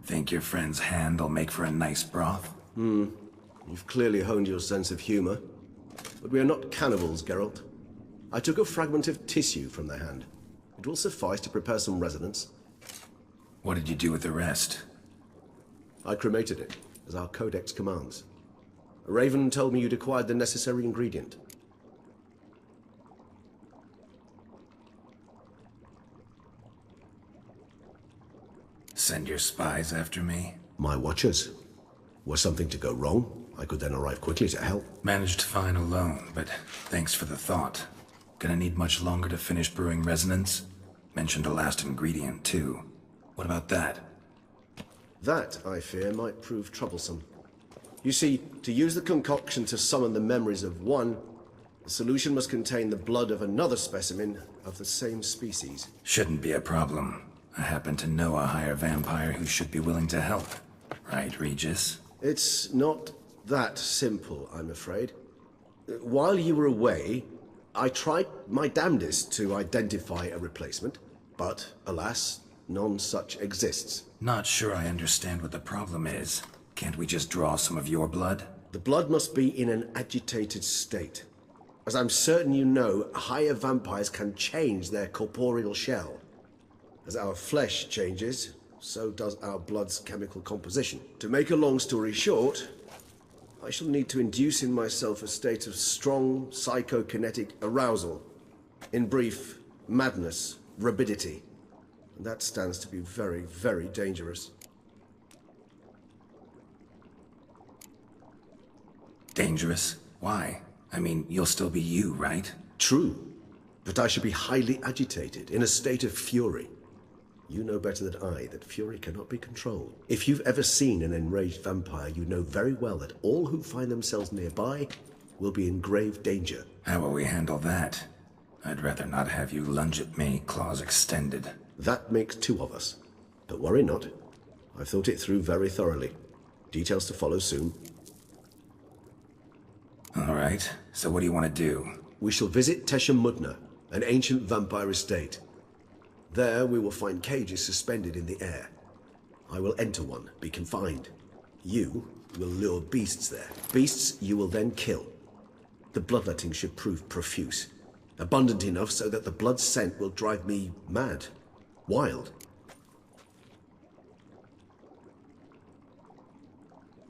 Think your friend's hand will make for a nice broth? You've clearly honed your sense of humor. But we are not cannibals, Geralt. I took a fragment of tissue from their hand. It will suffice to prepare some resonance. What did you do with the rest? I cremated it, as our codex commands. A raven told me you'd acquired the necessary ingredient. Send your spies after me? My watchers. Were something to go wrong, I could then arrive quickly to help. Managed fine alone, but thanks for the thought. Gonna need much longer to finish brewing resonance? Mentioned a last ingredient, too. What about that? That, I fear, might prove troublesome. You see, to use the concoction to summon the memories of one, the solution must contain the blood of another specimen of the same species. Shouldn't be a problem. I happen to know a higher vampire who should be willing to help. Right, Regis? It's not that simple, I'm afraid. While you were away, I tried my damnedest to identify a replacement, but alas, none such exists. Not sure I understand what the problem is. Can't we just draw some of your blood? The blood must be in an agitated state. As I'm certain you know, higher vampires can change their corporeal shell. As our flesh changes, so does our blood's chemical composition. To make a long story short, I shall need to induce in myself a state of strong psychokinetic arousal. In brief, madness, rabidity. And that stands to be very, very dangerous. Dangerous? Why? I mean, you'll still be you, right? True, but I should be highly agitated, in a state of fury. You know better than I that fury cannot be controlled. If you've ever seen an enraged vampire, you know very well that all who find themselves nearby will be in grave danger. How will we handle that? I'd rather not have you lunge at me, claws extended. That makes two of us. But worry not. I've thought it through very thoroughly. Details to follow soon. All right, so what do you want to do? We shall visit Tesha Mudna, an ancient vampire estate. There we will find cages suspended in the air. I will enter one, be confined. You will lure beasts there. Beasts you will then kill. The bloodletting should prove profuse. Abundant enough so that the blood scent will drive me mad. Wild.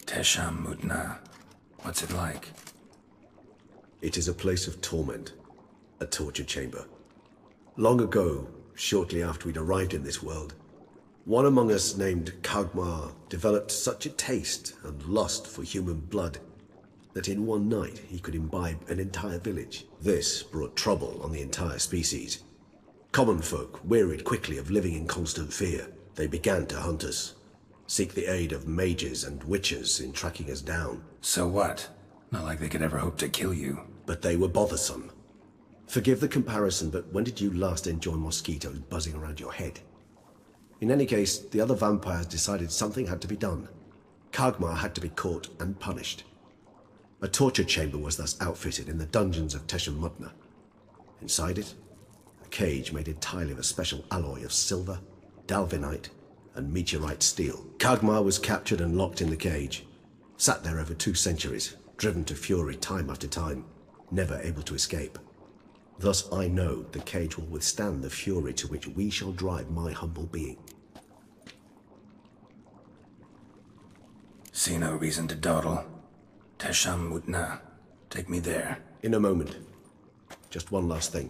Tesha Mudna. What's it like? It is a place of torment. A torture chamber. Long ago, shortly after we'd arrived in this world, one among us named Kagmar developed such a taste and lust for human blood that in one night he could imbibe an entire village. This brought trouble on the entire species. Common folk wearied quickly of living in constant fear. They began to hunt us, seek the aid of mages and witches in tracking us down. So what? Not like they could ever hope to kill you. But they were bothersome. Forgive the comparison, but when did you last enjoy mosquitoes buzzing around your head? In any case, the other vampires decided something had to be done. Kagmar had to be caught and punished. A torture chamber was thus outfitted in the dungeons of Tesha Mudna. Inside it, a cage made entirely of a special alloy of silver, dalvinite, and meteorite steel. Kagmar was captured and locked in the cage. Sat there over 2 centuries, driven to fury time after time, never able to escape. Thus I know the cage will withstand the fury to which we shall drive my humble being. See no reason to dawdle. Tesha Mudna. Take me there. In a moment. Just one last thing.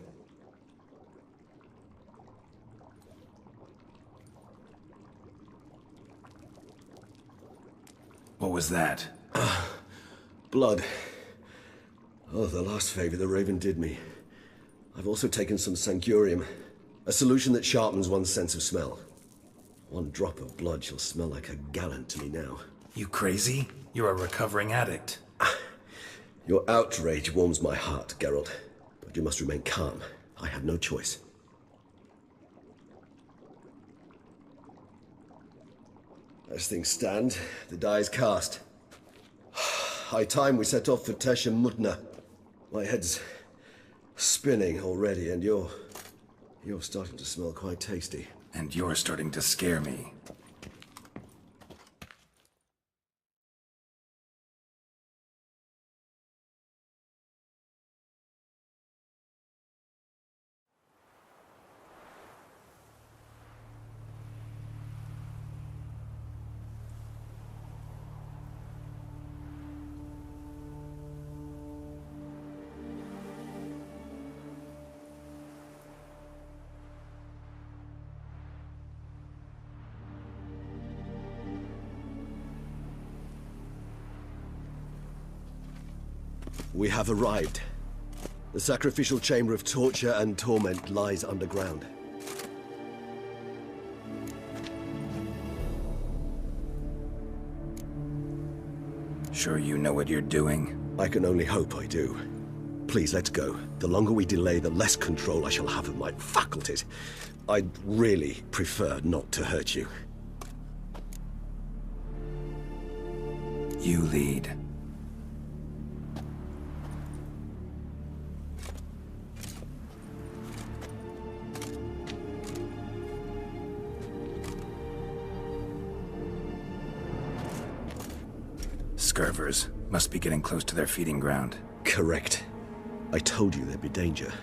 What was that? Blood. Oh, the last favor the Raven did me. I've also taken some Sancurium, a solution that sharpens one's sense of smell. One drop of blood shall smell like a gallon to me now. You crazy? You're a recovering addict. Your outrage warms my heart, Geralt. But you must remain calm. I have no choice. As things stand, the die is cast. High time we set off for Tesha Mudna. My head's spinning already, and you're starting to smell quite tasty. And you're starting to scare me. We have arrived. The sacrificial chamber of torture and torment lies underground. Sure you know what you're doing? I can only hope I do. Please, let's go. The longer we delay, the less control I shall have of my faculties. I'd really prefer not to hurt you. You lead. Scurvers must be getting close to their feeding ground. Correct. I told you there'd be danger.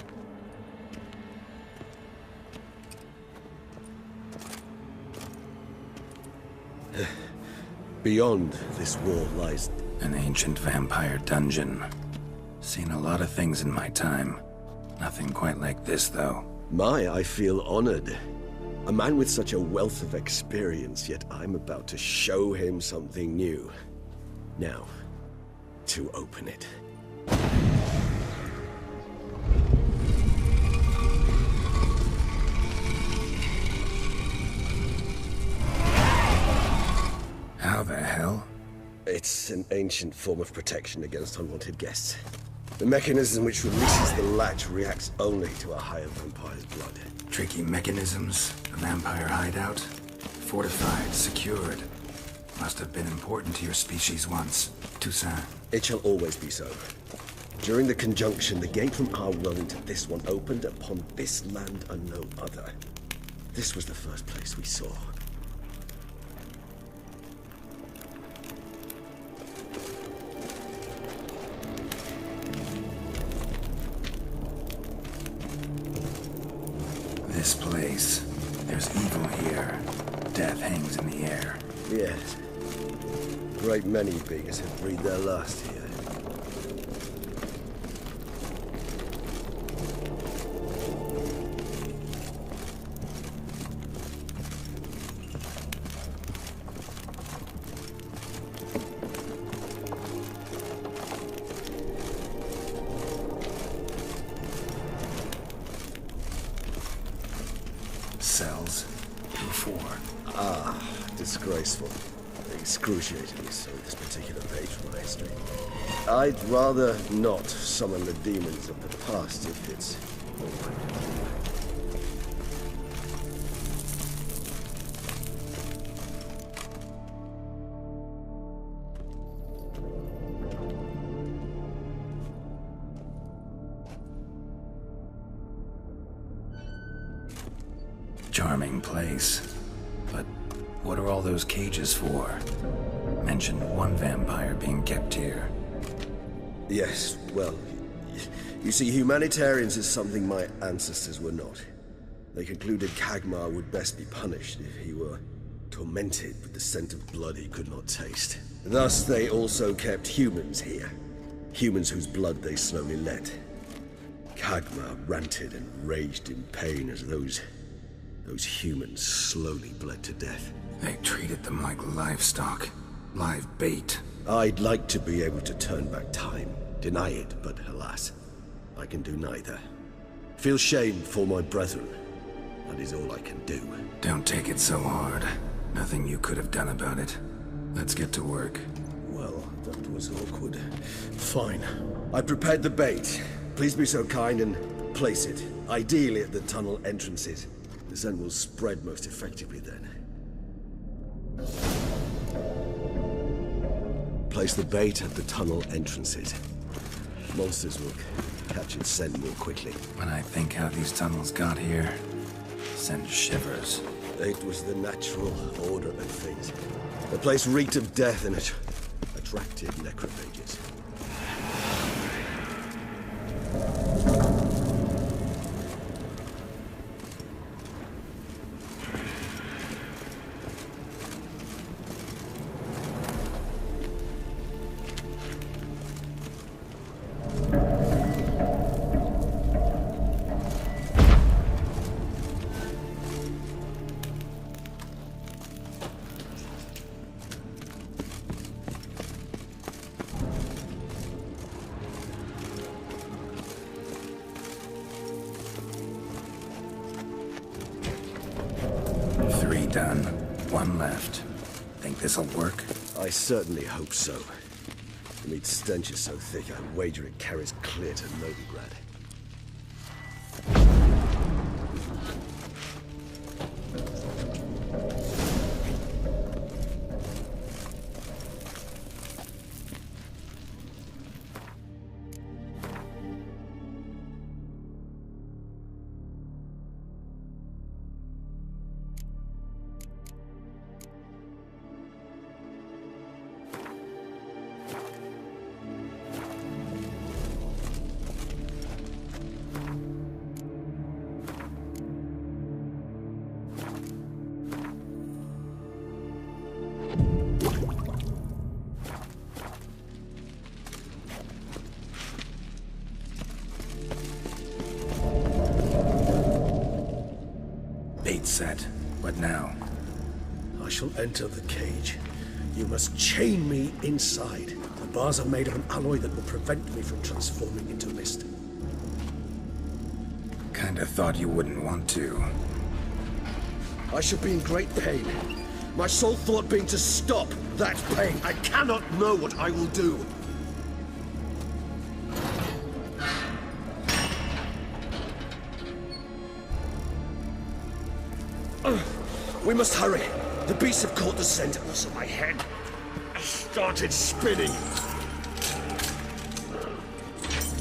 Beyond this wall lies... An ancient vampire dungeon. Seen a lot of things in my time. Nothing quite like this, though. I feel honored. A man with such a wealth of experience, yet I'm about to show him something new. Now, to open it. How the hell? It's an ancient form of protection against unwanted guests. The mechanism which releases the latch reacts only to a higher vampire's blood. Tricky mechanisms, a vampire hideout. Fortified, secured. Must have been important to your species once. Toussaint. It shall always be so. During the conjunction, the gate from our world into this one opened upon this land and no other. This was the first place we saw. This place. There's evil here. Death hangs in the air. Yes. Great many beings have breathed their last here. Cells. Who for? Disgraceful. Excruciatingly so, this particular page from my history. I'd rather not summon the demons of the past if it's... Charming place. But what are all those cages for? Mentioned one vampire being kept here. Yes, well, you see, humanitarians is something my ancestors were not. They concluded Kagmar would best be punished if he were tormented with the scent of blood he could not taste. Thus, they also kept humans here. Humans whose blood they slowly let. Kagmar ranted and raged in pain as those humans slowly bled to death. They treated them like livestock. Live bait. I'd like to be able to turn back time, deny it, but alas, I can do neither. Feel shame for my brethren. That is all I can do. Don't take it so hard. Nothing you could have done about it. Let's get to work. Well, that was awkward. Fine. I prepared the bait. Please be so kind and place it, ideally at the tunnel entrances. The scent will spread most effectively then. Place the bait at the tunnel entrances. Monsters will catch its scent more quickly. When I think how these tunnels got here, send shivers. It was the natural order of things. The place reeked of death and it attracted necrophages. done. One left. Think this'll work? I certainly hope so. The meat stench is so thick, I wager it carries clear to Novigrad. Bait set. What now? I shall enter the cage. You must chain me inside. The bars are made of an alloy that will prevent me from transforming into mist. Kinda thought you wouldn't want to. I shall be in great pain. My sole thought being to stop that pain. I cannot know what I will do. We must hurry. The beasts have caught the scent, and also my head has started spinning.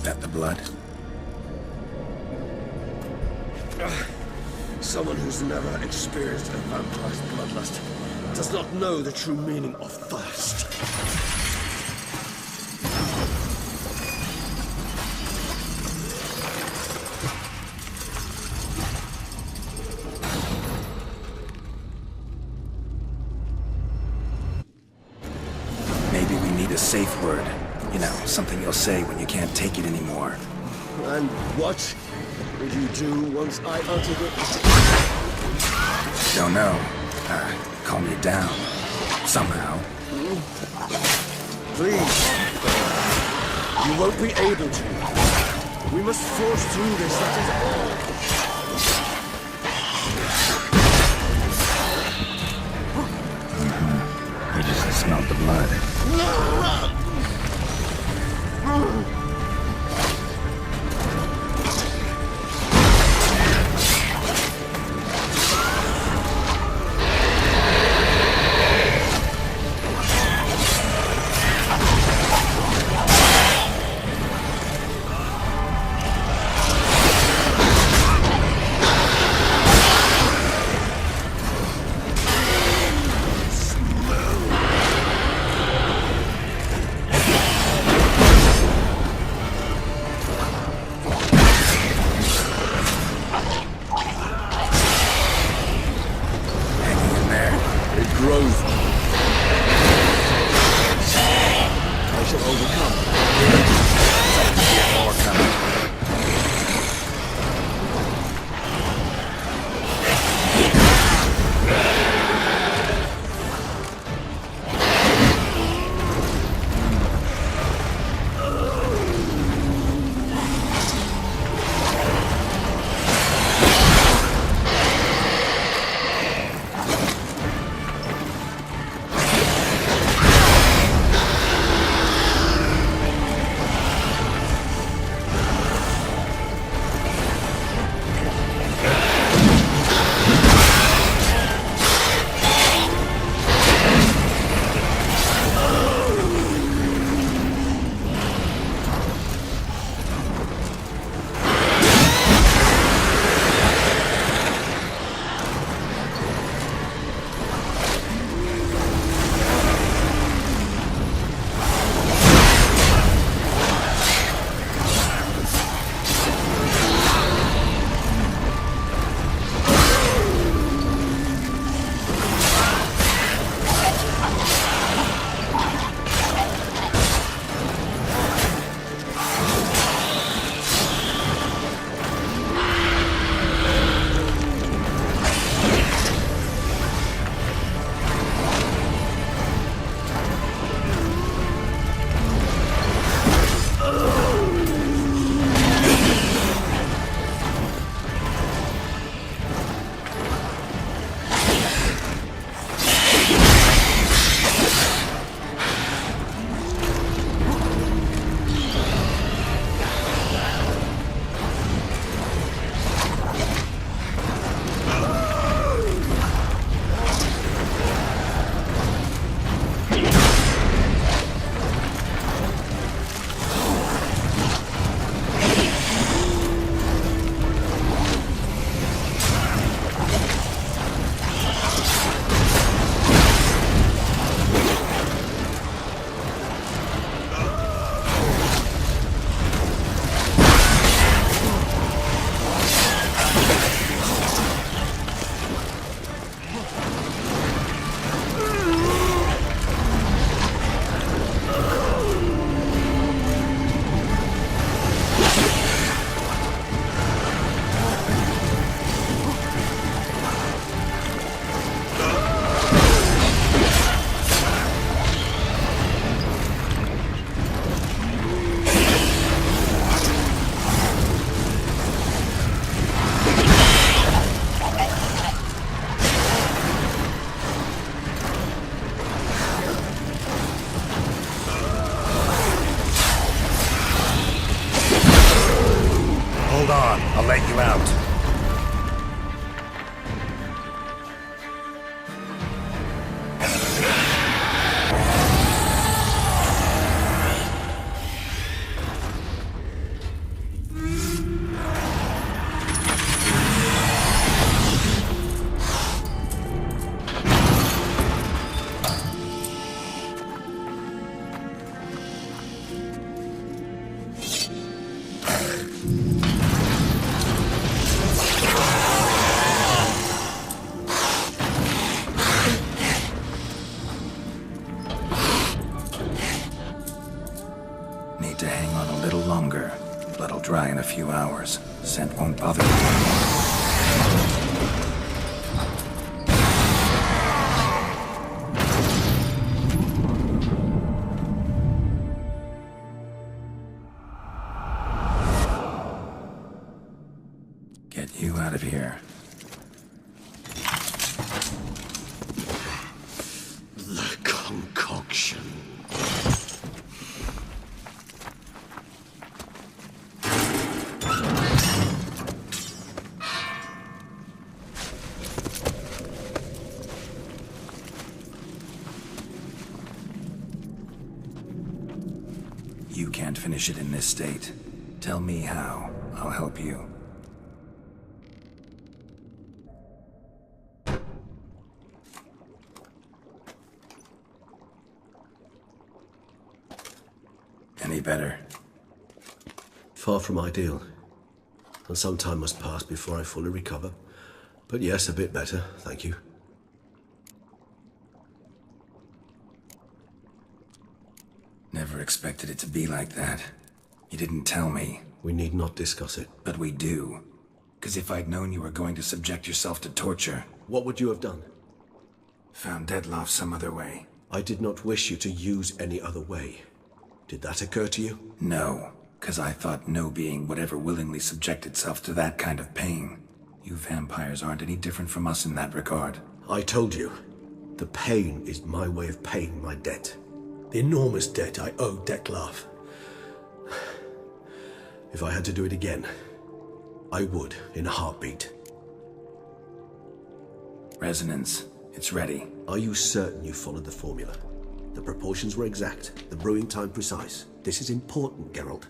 That the blood? Someone who's never experienced a vampire's bloodlust does not know the true meaning of thirst. Maybe we need a safe word. You know, something you'll say when you can't take it anymore. And what would you do once I uttered it? Don't know. Calm you down. Somehow. Please. You won't be able to. We must force through this, that is all. You just smelled the blood. let you out. Need to hang on a little longer. Blood'll dry in a few hours. Scent won't bother you. Get you out of here. The concoction. You can't finish it in this state. Tell me how. I'll help you. Any better? Far from ideal. And some time must pass before I fully recover. But yes, a bit better, thank you. Never expected it to be like that. You didn't tell me. We need not discuss it. But we do. 'Cause if I'd known you were going to subject yourself to torture... What would you have done? Found Dettlaff some other way. I did not wish you to use any other way. Did that occur to you? No, 'cause I thought no being would ever willingly subject itself to that kind of pain. You vampires aren't any different from us in that regard. I told you. The pain is my way of paying my debt. The enormous debt I owe Dettlaff. If I had to do it again, I would in a heartbeat. Resonance. It's ready. Are you certain you followed the formula? The proportions were exact, the brewing time precise. This is important, Geralt.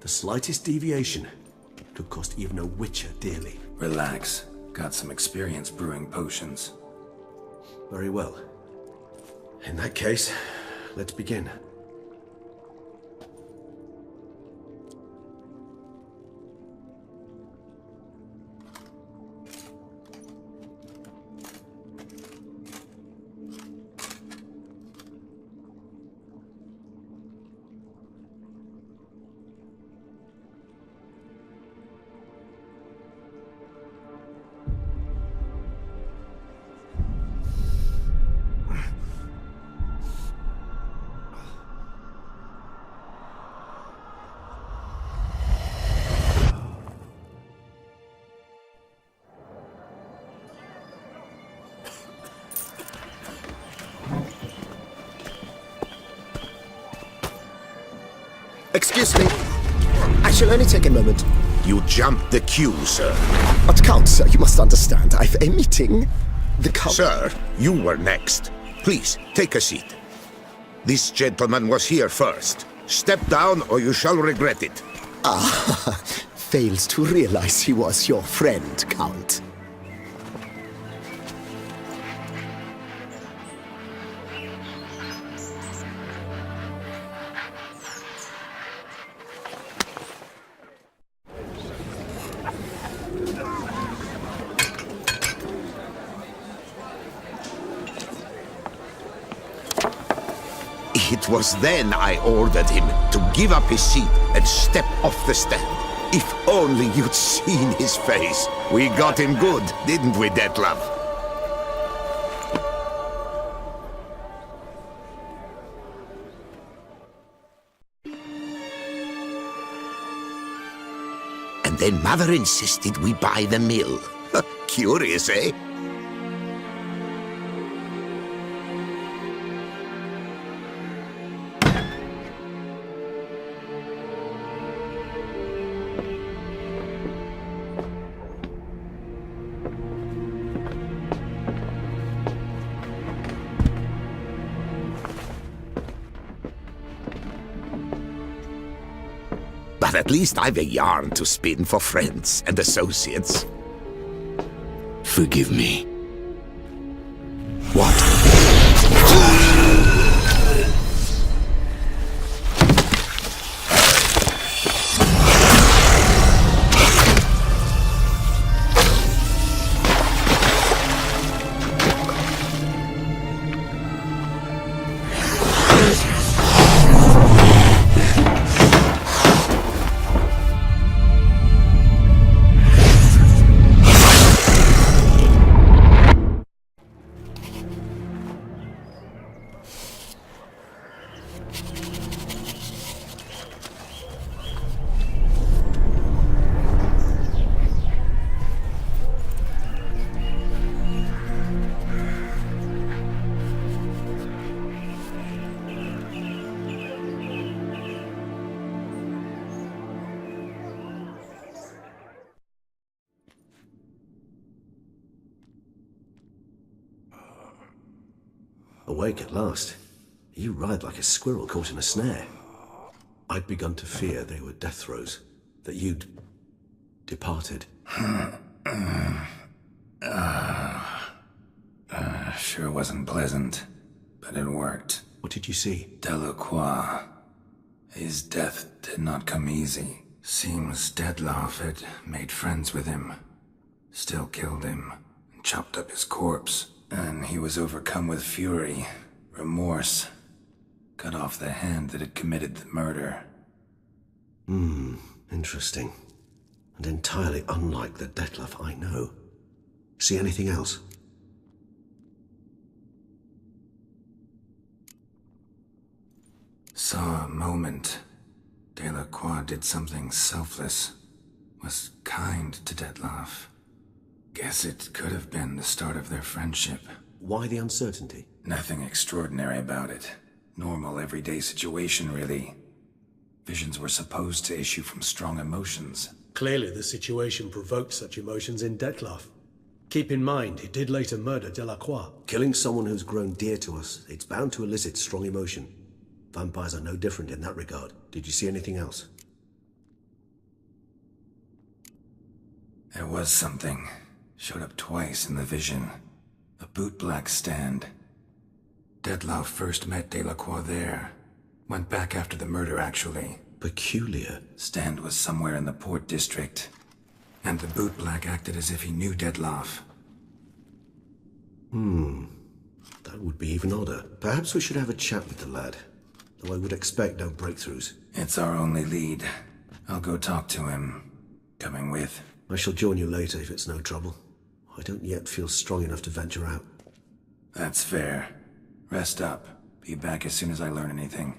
The slightest deviation could cost even a Witcher dearly. Relax. Got some experience brewing potions. Very well. In that case, let's begin. Excuse me. I shall only take a moment. You jumped the queue, sir. But Count, sir, you must understand. I've a meeting. The Count... Sir, you were next. Please, take a seat. This gentleman was here first. Step down or you shall regret it. Ah, fails to realize he was your friend, Count. It was then I ordered him to give up his seat and step off the stand. If only you'd seen his face. We got him good, didn't we, Dettlaff? And then Mother insisted we buy the mill. Curious, eh? But at least I've a yarn to spin for friends and associates. Forgive me. What? Awake at last. You writhed like a squirrel caught in a snare. I'd begun to fear they were death throes, that you'd departed. Sure wasn't pleasant, but it worked. What did you see? Delacroix. His death did not come easy. Seems Dettlaff had made friends with him. Still killed him, and chopped up his corpse. And he was overcome with fury, remorse. Cut off the hand that had committed the murder. Interesting. And entirely unlike the Dettlaff I know. See anything else? Saw a moment. Delacroix did something selfless. Was kind to Dettlaff. Guess it could have been the start of their friendship. Why the uncertainty? Nothing extraordinary about it. Normal, everyday situation, really. Visions were supposed to issue from strong emotions. Clearly the situation provoked such emotions in Dettlaff. Keep in mind, he did later murder Delacroix. Killing someone who's grown dear to us, it's bound to elicit strong emotion. Vampires are no different in that regard. Did you see anything else? There was something. Showed up twice in the vision. A bootblack stand. Dettlaff first met Delacroix there. Went back after the murder, actually. Peculiar. Stand was somewhere in the Port District. And the bootblack acted as if he knew Dettlaff. That would be even odder. Perhaps we should have a chat with the lad. Though I would expect no breakthroughs. It's our only lead. I'll go talk to him. Coming with? I shall join you later if it's no trouble. I don't yet feel strong enough to venture out. That's fair. Rest up. Be back as soon as I learn anything.